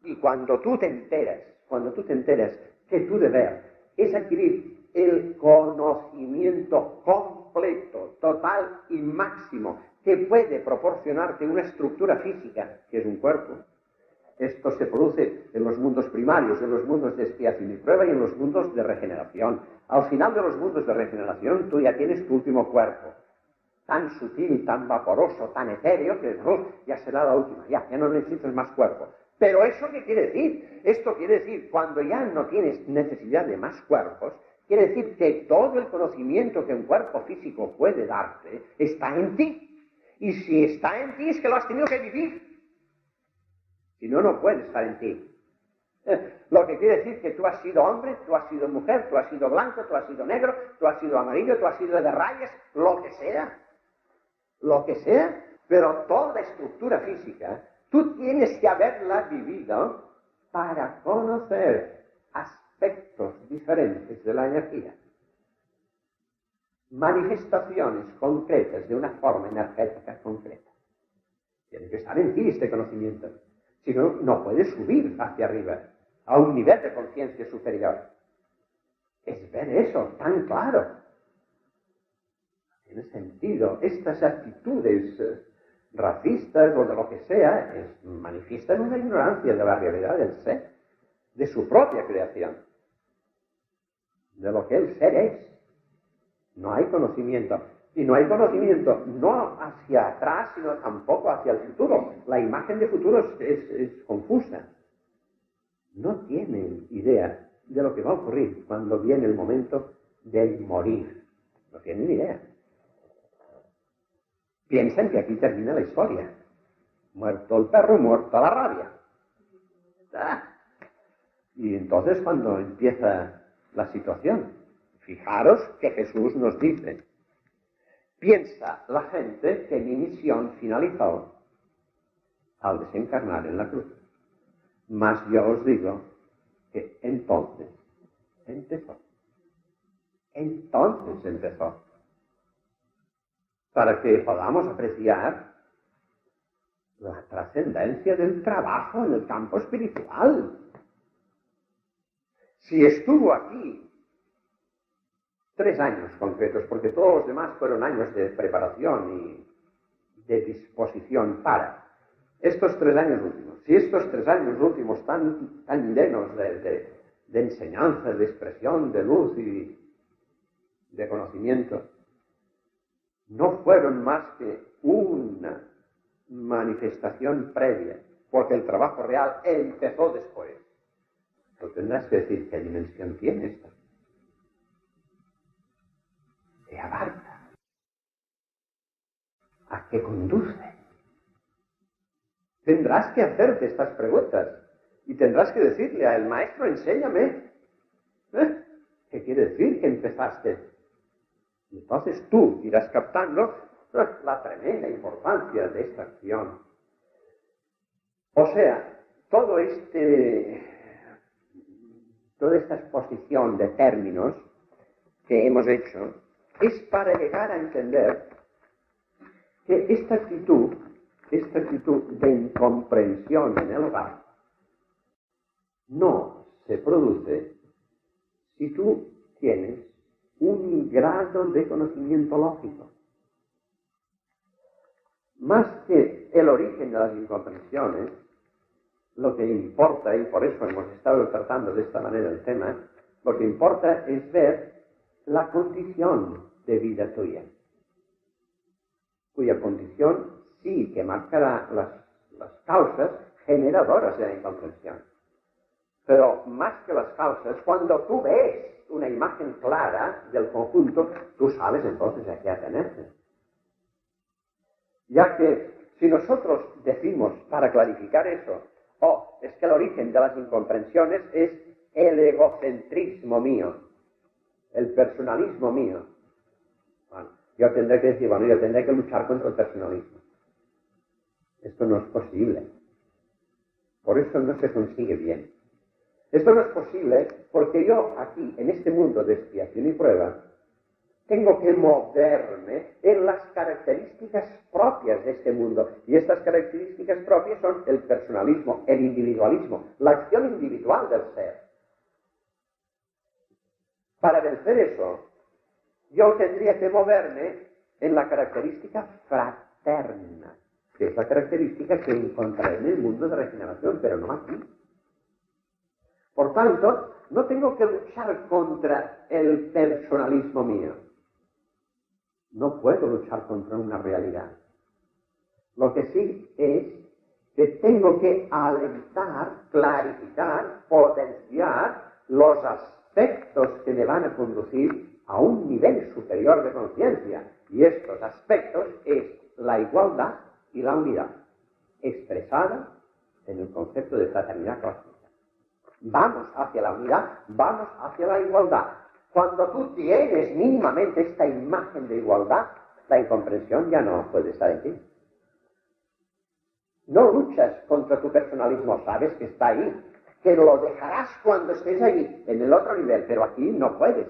Y cuando tú te enteras que tu deber es adquirir el conocimiento completo, total y máximo que puede proporcionarte una estructura física, que es un cuerpo. Esto se produce en los mundos primarios, en los mundos de expiación y prueba y en los mundos de regeneración. Al final de los mundos de regeneración tú ya tienes tu último cuerpo, tan sutil, tan vaporoso, tan etéreo, que ya será la última, ya no necesitas más cuerpo. Pero ¿eso qué quiere decir? Esto quiere decir, cuando ya no tienes necesidad de más cuerpos, quiere decir que todo el conocimiento que un cuerpo físico puede darte está en ti. Y si está en ti es que lo has tenido que vivir. Si no, no puede estar en ti. Lo que quiere decir que tú has sido hombre, tú has sido mujer, tú has sido blanco, tú has sido negro, tú has sido amarillo, tú has sido de rayas, lo que sea, pero toda estructura física, tú tienes que haberla vivido para conocer aspectos diferentes de la energía. Manifestaciones concretas de una forma energética concreta. Tiene que estar en ti este conocimiento. Si no, no puedes subir hacia arriba, a un nivel de conciencia superior. Es ver eso tan claro. Tiene sentido. Estas actitudes racistas o de lo que sea manifiestan una ignorancia de la realidad del ser, de su propia creación, de lo que el ser es. No hay conocimiento. Y no hay conocimiento no hacia atrás, sino tampoco hacia el futuro. La imagen de futuro es confusa. No tienen idea de lo que va a ocurrir cuando viene el momento del morir. No tienen idea. Piensan que aquí termina la historia. Muerto el perro, muerta la rabia. Y entonces cuando empieza la situación, fijaros que Jesús nos dice: piensa la gente que mi misión finalizó al desencarnar en la cruz. Mas yo os digo que entonces empezó. Entonces empezó. Para que podamos apreciar la trascendencia del trabajo en el campo espiritual. Si estuvo aquí 3 años concretos, porque todos los demás fueron años de preparación y de disposición para estos 3 años últimos. Si estos 3 años últimos tan llenos de enseñanza, de expresión, de luz y de conocimiento, no fueron más que una manifestación previa, porque el trabajo real empezó después, tú tendrás que decir qué dimensión tiene esto. ¿Qué abarca? ¿A qué conduce? Tendrás que hacerte estas preguntas y tendrás que decirle al maestro: enséñame. ¿Qué quiere decir que empezaste? Y entonces tú irás captando la tremenda importancia de esta acción. O sea, toda esta exposición de términos que hemos hecho es para llegar a entender que esta actitud esta actitud de incomprensión en el hogar no se produce si tú tienes un grado de conocimiento lógico. Más que el origen de las incomprensiones, lo que importa, y por eso hemos estado tratando de esta manera el tema, lo que importa es ver la condición de vida tuya, cuya condición sí que marcará las causas generadoras de la incomprensión. Pero más que las causas, cuando tú ves una imagen clara del conjunto, tú sabes entonces a qué atenerte. Ya que si nosotros decimos, para clarificar eso, es que el origen de las incomprensiones es el egocentrismo mío, el personalismo mío. Bueno, yo tendré que decir, yo tendré que luchar contra el personalismo. Esto no es posible. Por eso no se consigue bien. Esto no es posible porque yo aquí, en este mundo de expiación y prueba, tengo que moverme en las características propias de este mundo. Y estas características propias son el personalismo, el individualismo, la acción individual del ser. Para vencer eso, yo tendría que moverme en la característica fraterna, que es la característica que encontraré en el mundo de regeneración, pero no aquí. Por tanto, no tengo que luchar contra el personalismo mío. No puedo luchar contra una realidad. Lo que sí es que tengo que alentar, clarificar, potenciar los aspectos que me van a conducir a un nivel superior de conciencia. Y estos aspectos es la igualdad y la unidad, expresada en el concepto de fraternidad cósmica. Vamos hacia la unidad, vamos hacia la igualdad. Cuando tú tienes mínimamente esta imagen de igualdad, la incomprensión ya no puede estar en ti. No luchas contra tu personalismo, sabes que está ahí, que lo dejarás cuando estés allí, en el otro nivel, pero aquí no puedes.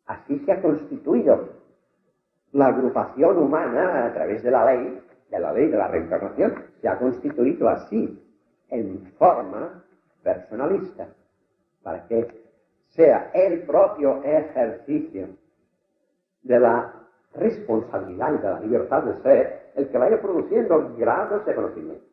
Así se ha constituido la agrupación humana a través de la ley de la reencarnación, se ha constituido así, en forma personalista, para que sea el propio ejercicio de la responsabilidad y de la libertad de ser el que vaya produciendo grados de conocimiento.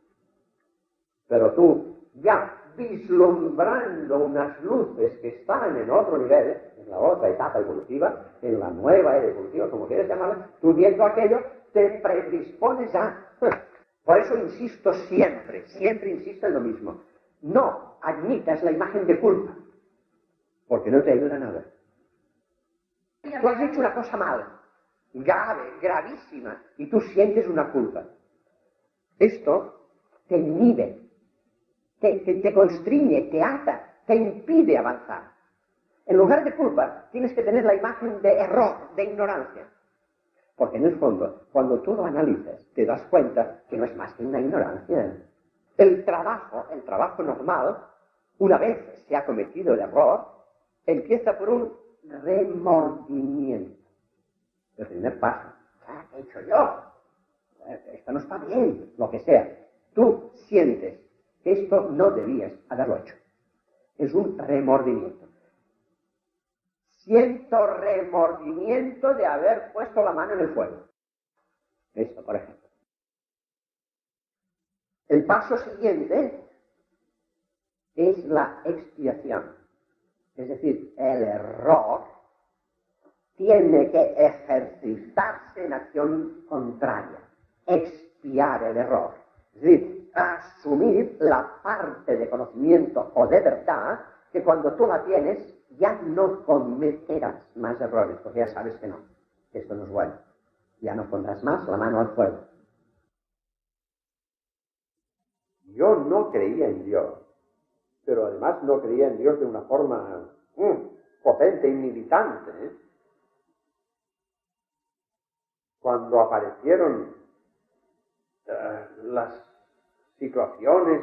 Pero tú, ya vislumbrando unas luces que están en otro nivel, en la otra etapa evolutiva, en la nueva era evolutiva, como quieras llamarla, tú viendo aquello, te predispones a... Por eso insisto siempre insisto en lo mismo. No admitas la imagen de culpa, porque no te ayuda a nada. Tú has hecho una cosa mala, grave, gravísima, y tú sientes una culpa. Esto te inhibe, te constriñe, te ata, te impide avanzar. En lugar de culpa, tienes que tener la imagen de error, de ignorancia. Porque en el fondo, cuando tú lo analizas, te das cuenta que no es más que una ignorancia. El trabajo normal, una vez se ha cometido el error, empieza por un remordimiento. El primer paso, ¿qué he hecho yo? Esto no está bien, lo que sea. Tú sientes que esto no debías haberlo hecho. Es un remordimiento. Siento remordimiento de haber puesto la mano en el fuego. Esto, por ejemplo. El paso siguiente es la expiación. Es decir, el error tiene que ejercitarse en acción contraria. Expiar el error. Es decir, asumir la parte de conocimiento o de verdad que cuando tú la tienes ya no cometerás más errores, porque ya sabes que no, que esto no es bueno. Ya no pondrás más la mano al fuego. Yo no creía en Dios, pero además no creía en Dios de una forma potente y militante. Cuando aparecieron las situaciones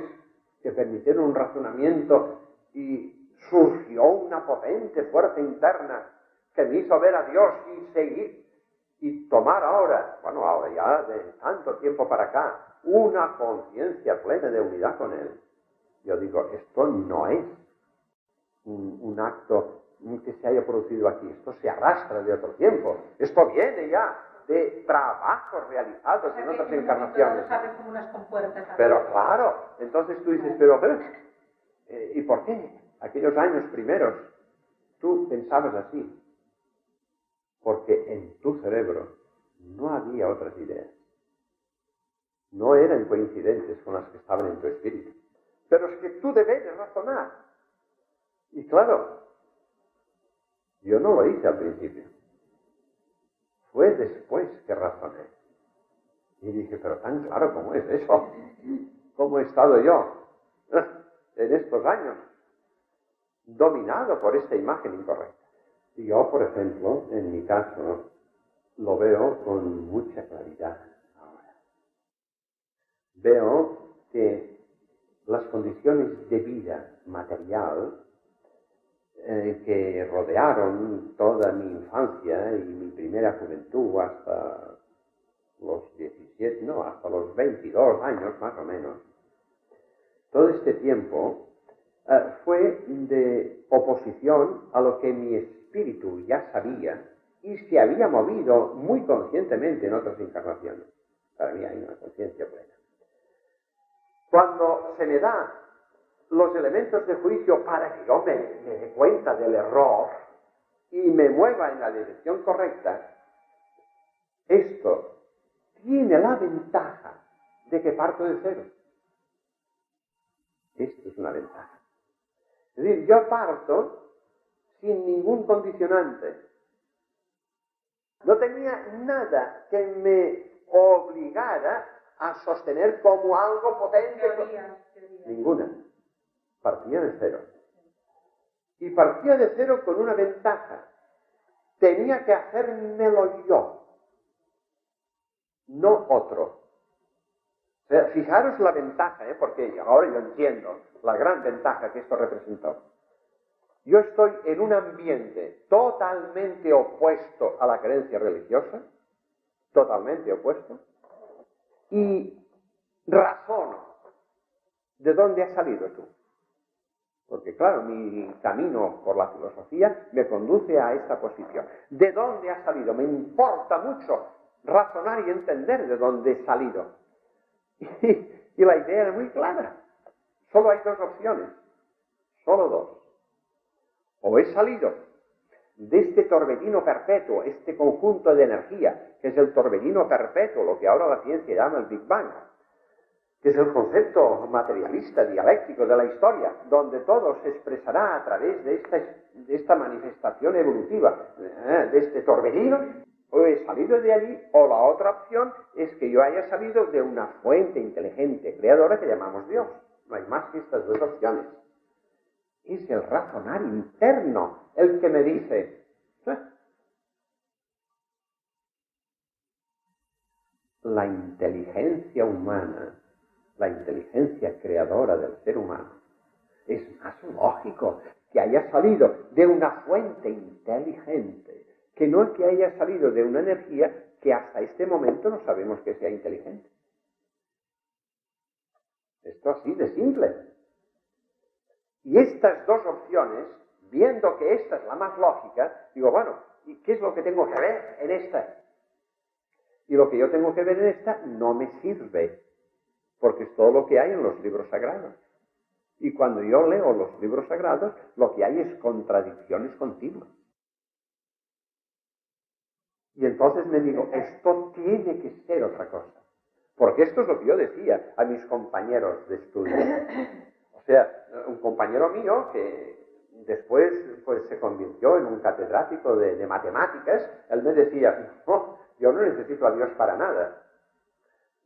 que permitieron un razonamiento y surgió una potente fuerza interna que me hizo ver a Dios y seguir y tomar ahora, bueno, ahora ya de tanto tiempo para acá, una conciencia plena de unidad con Él. Yo digo, esto no es un acto que se haya producido aquí, esto se arrastra de otro tiempo, esto viene ya de trabajos realizados en otras encarnaciones. Como unas compuertas. Pero claro, entonces tú dices, pero ¿y por qué? Aquellos años primeros tú pensabas así, porque en tu cerebro no había otras ideas. No eran coincidentes con las que estaban en tu espíritu. Pero es que tú debes razonar. Y claro, yo no lo hice al principio. Fue después que razoné. Y dije, pero tan claro como es eso. ¿Cómo he estado yo en estos años dominado por esta imagen incorrecta? Y yo, por ejemplo, en mi caso, lo veo con mucha claridad ahora. Veo que las condiciones de vida material que rodearon toda mi infancia y mi primera juventud hasta los 17, no, hasta los 22 años más o menos, todo este tiempo fue de oposición a lo que mi espíritu ya sabía y se había movido muy conscientemente en otras encarnaciones. Para mí hay una conciencia plena. Cuando se me da los elementos de juicio para que yo me dé cuenta del error y me mueva en la dirección correcta, esto tiene la ventaja de que parto de cero. Esto es una ventaja. Es decir, yo parto sin ningún condicionante. No tenía nada que me obligara a sostener como algo potente. Teoría. Ninguna. Partía de cero. Y partía de cero con una ventaja. Tenía que hacérmelo yo, no otro. O sea, fijaros la ventaja, porque ahora yo entiendo la gran ventaja que esto representó. Yo estoy en un ambiente totalmente opuesto a la creencia religiosa, totalmente opuesto, y razono. ¿De dónde has salido tú? Porque claro, mi camino por la filosofía me conduce a esta posición. ¿De dónde has salido? Me importa mucho razonar y entender de dónde he salido. Y la idea era muy clara. Solo hay dos opciones. Solo dos. O he salido de este torbellino perpetuo, este conjunto de energía, que es el torbellino perpetuo, lo que ahora la ciencia llama el Big Bang, que es el concepto materialista, dialéctico de la historia, donde todo se expresará a través de esta manifestación evolutiva, de este torbellino. O he salido de allí, o la otra opción es que yo haya salido de una fuente inteligente, creadora, que llamamos Dios. No hay más que estas dos opciones. Es el razonar interno el que me dice, la inteligencia humana, la inteligencia creadora del ser humano, es más lógico que haya salido de una fuente inteligente, que no que haya salido de una energía que hasta este momento no sabemos que sea inteligente. Esto así de simple. Y estas dos opciones, viendo que esta es la más lógica, digo, bueno, ¿y qué es lo que tengo que ver en esta? Y lo que yo tengo que ver en esta no me sirve, porque es todo lo que hay en los libros sagrados. Y cuando yo leo los libros sagrados, lo que hay es contradicciones continuas. Y entonces me digo, esto tiene que ser otra cosa. Porque esto es lo que yo decía a mis compañeros de estudio. O sea, un compañero mío que después pues, se convirtió en un catedrático de matemáticas, él me decía, no, yo no necesito a Dios para nada.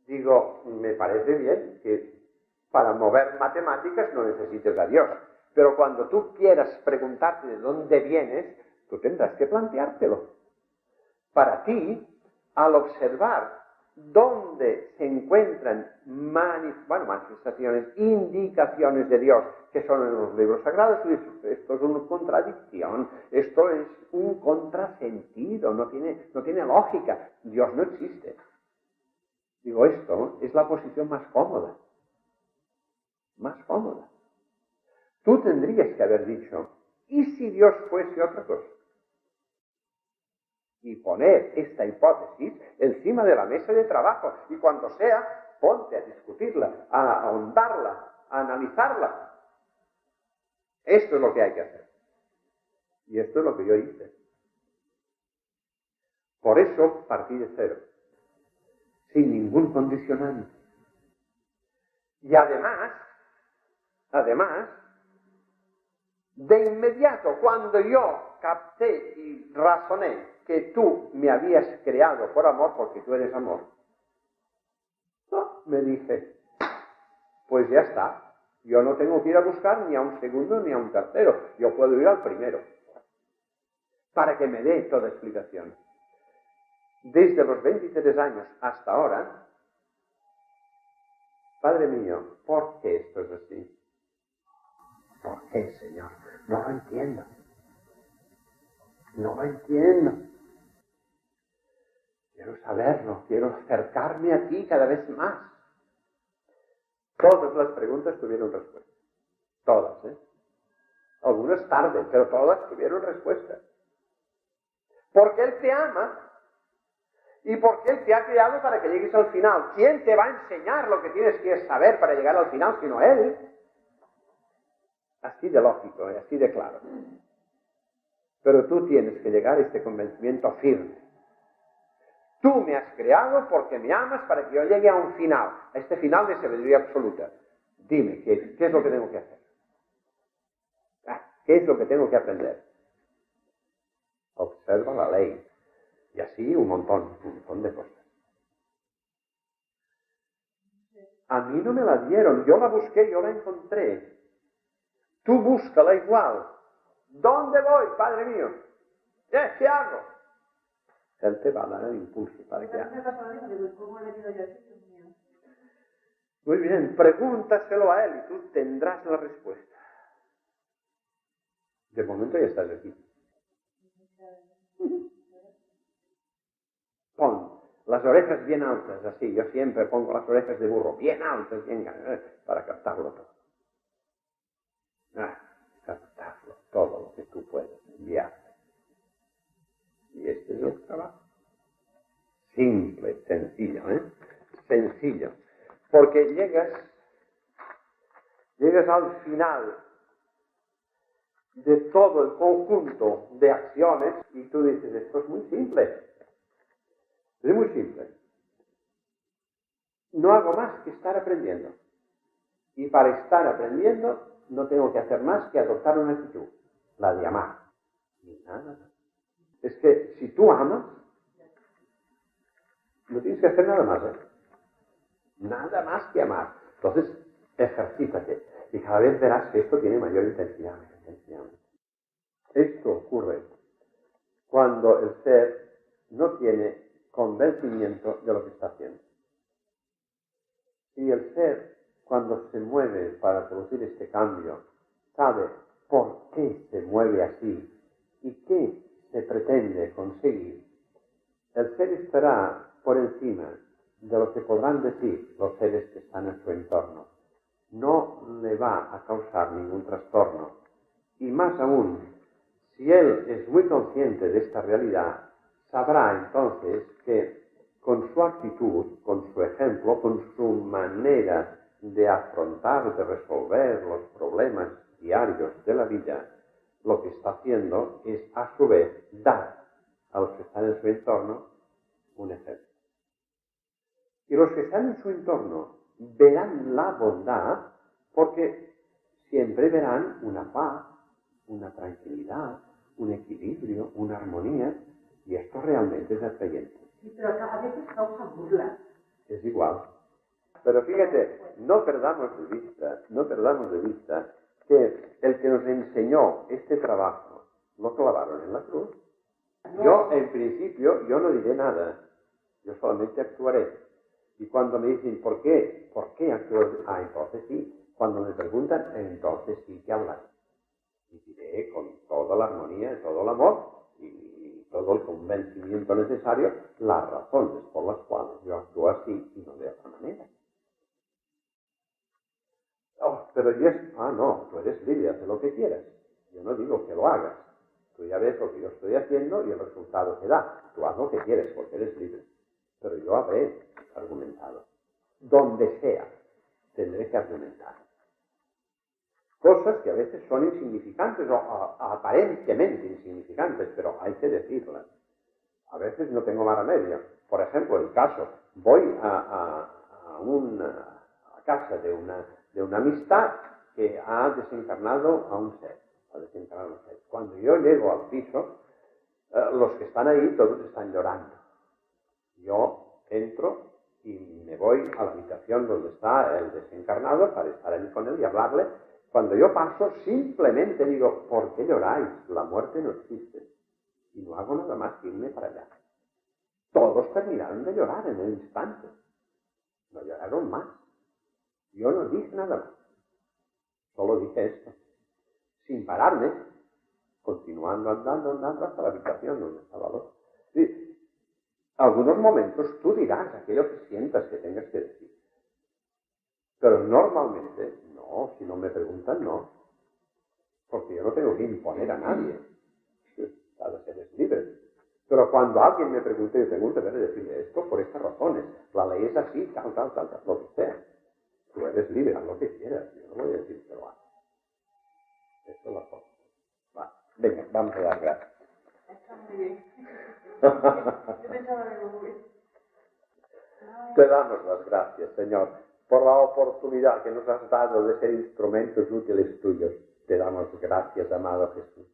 Digo, me parece bien que para mover matemáticas no necesites a Dios. Pero cuando tú quieras preguntarte de dónde vienes, tú tendrás que planteártelo. Para ti, al observar donde se encuentran manifestaciones, indicaciones de Dios, que son en los libros sagrados, esto es una contradicción, esto es un contrasentido, no tiene lógica, Dios no existe. Digo, esto es la posición más cómoda. Más cómoda. Tú tendrías que haber dicho, ¿y si Dios fuese otra cosa? Y poner esta hipótesis encima de la mesa de trabajo. Y cuando sea, ponte a discutirla, a ahondarla, a analizarla. Esto es lo que hay que hacer. Y esto es lo que yo hice. Por eso partí de cero. Sin ningún condicionante. Y además, de inmediato, cuando yo capté y razoné que tú me habías creado por amor, porque tú eres amor, me dije, pues ya está, yo no tengo que ir a buscar ni a un segundo ni a un tercero, yo puedo ir al primero, para que me dé toda explicación. Desde los 23 años hasta ahora, Padre mío, ¿por qué esto es así? ¿Por qué, Señor? No lo entiendo. No lo entiendo. Quiero saberlo, quiero acercarme a ti cada vez más. Todas las preguntas tuvieron respuesta. Todas, ¿eh? Algunas tarde, pero todas tuvieron respuesta. Porque Él te ama y porque Él te ha creado para que llegues al final. ¿Quién te va a enseñar lo que tienes que saber para llegar al final sino Él? Así de lógico y así de claro. Pero tú tienes que llegar a este convencimiento firme. Tú me has creado porque me amas para que yo llegue a un final, a este final de sabiduría absoluta. Dime, ¿qué es lo que tengo que hacer? ¿Qué es lo que tengo que aprender? Observa la ley. Y así un montón de cosas. A mí no me la dieron, yo la busqué, yo la encontré. Tú búscala igual. ¿Dónde voy, Padre mío? ¿Qué hago? Él te va a dar el impulso para que hagas. Muy bien, pregúntaselo a Él y tú tendrás la respuesta. De momento ya estás aquí. Pon las orejas bien altas, así. Yo siempre pongo las orejas de burro, bien altas, bien para captarlo todo. Captarlo, todo lo que tú puedes enviar. Y este es el trabajo. Simple, sencillo, Sencillo. Porque llegas al final de todo el conjunto de acciones y tú dices, esto es muy simple. Es muy simple. No hago más que estar aprendiendo. Y para estar aprendiendo no tengo que hacer más que adoptar una actitud, la de amar. Y nada más. Es que si tú amas, no tienes que hacer nada más, Nada más que amar. Entonces, ejercítate. Y cada vez verás que esto tiene mayor intensidad. Esto ocurre cuando el ser no tiene convencimiento de lo que está haciendo. Y el ser, cuando se mueve para producir este cambio, sabe por qué se mueve así y qué se pretende conseguir. El ser estará por encima de lo que podrán decir los seres que están en su entorno. No le va a causar ningún trastorno. Y más aún, si él es muy consciente de esta realidad, sabrá entonces que con su actitud, con su ejemplo, con su manera de afrontar, de resolver los problemas diarios de la vida, lo que está haciendo es a su vez dar a los que están en su entorno un ejemplo. Y los que están en su entorno verán la bondad porque siempre verán una paz, una tranquilidad, un equilibrio, una armonía, y esto realmente es atrayente. Sí, pero a veces causa burla. Es igual. Pero fíjate, no perdamos de vista que el que nos enseñó este trabajo lo clavaron en la cruz. Yo, en principio, yo no diré nada. Yo solamente actuaré. Y cuando me dicen, ¿por qué? ¿Por qué actúas? Ah, entonces sí. Cuando me preguntan, entonces sí que hablaré. Y diré con toda la armonía, todo el amor y todo el convencimiento necesario las razones por las cuales yo actúo así y no de otra manera. Oh, pero no, tú eres libre, haz lo que quieras. Yo no digo que lo hagas. Tú ya ves lo que yo estoy haciendo y el resultado que da. Tú haz lo que quieres porque eres libre. Pero yo habré argumentado. Donde sea, tendré que argumentar. Cosas que a veces son insignificantes o aparentemente insignificantes, pero hay que decirlas. A veces no tengo más remedio. Por ejemplo, el caso, voy a casa de una amistad que ha desencarnado a un ser. Cuando yo llego al piso, los que están ahí todos están llorando. Yo entro y me voy a la habitación donde está el desencarnado para estar allí con él y hablarle. Cuando yo paso, simplemente digo, ¿por qué lloráis? La muerte no existe. Y no hago nada más que irme para allá. Todos terminaron de llorar en el instante. No lloraron más. Yo no dije nada más. Solo dije esto. Sin pararme, continuando andando hasta la habitación donde estaba el otro. Sí, algunos momentos tú dirás aquello que sientas que tengas que decir. Pero normalmente, no, si no me preguntan, no. Porque yo no tengo que imponer a nadie. Cada ser es libre. Pero cuando alguien me pregunte, yo tengo un deber de decirle esto por estas razones. La ley es así, tal, lo que sea. Tú eres libre, haz lo que quieras. Yo no voy a decir que lo hagas. Esto es la cosa. Va, venga, vamos a dar gracias. Está muy bien. Yo pensaba de muy. Te damos las gracias, Señor, por la oportunidad que nos has dado de ser instrumentos útiles tuyos. Te damos gracias, amado Jesús,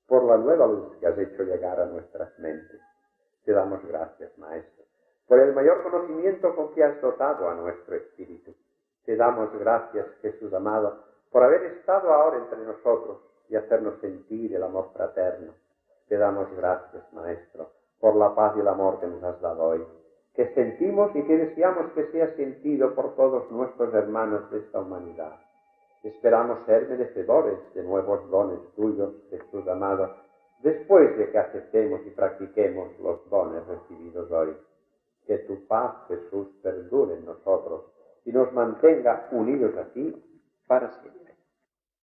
por la nueva luz que has hecho llegar a nuestras mentes. Te damos gracias, Maestro, por el mayor conocimiento con que has dotado a nuestro espíritu. Te damos gracias, Jesús amado, por haber estado ahora entre nosotros y hacernos sentir el amor fraterno. Te damos gracias, Maestro, por la paz y el amor que nos has dado hoy, que sentimos y que deseamos que sea sentido por todos nuestros hermanos de esta humanidad. Esperamos ser merecedores de nuevos dones tuyos, Jesús amado, después de que aceptemos y practiquemos los dones recibidos hoy. Que tu paz, Jesús, perdure en nosotros y nos mantenga unidos a ti para siempre.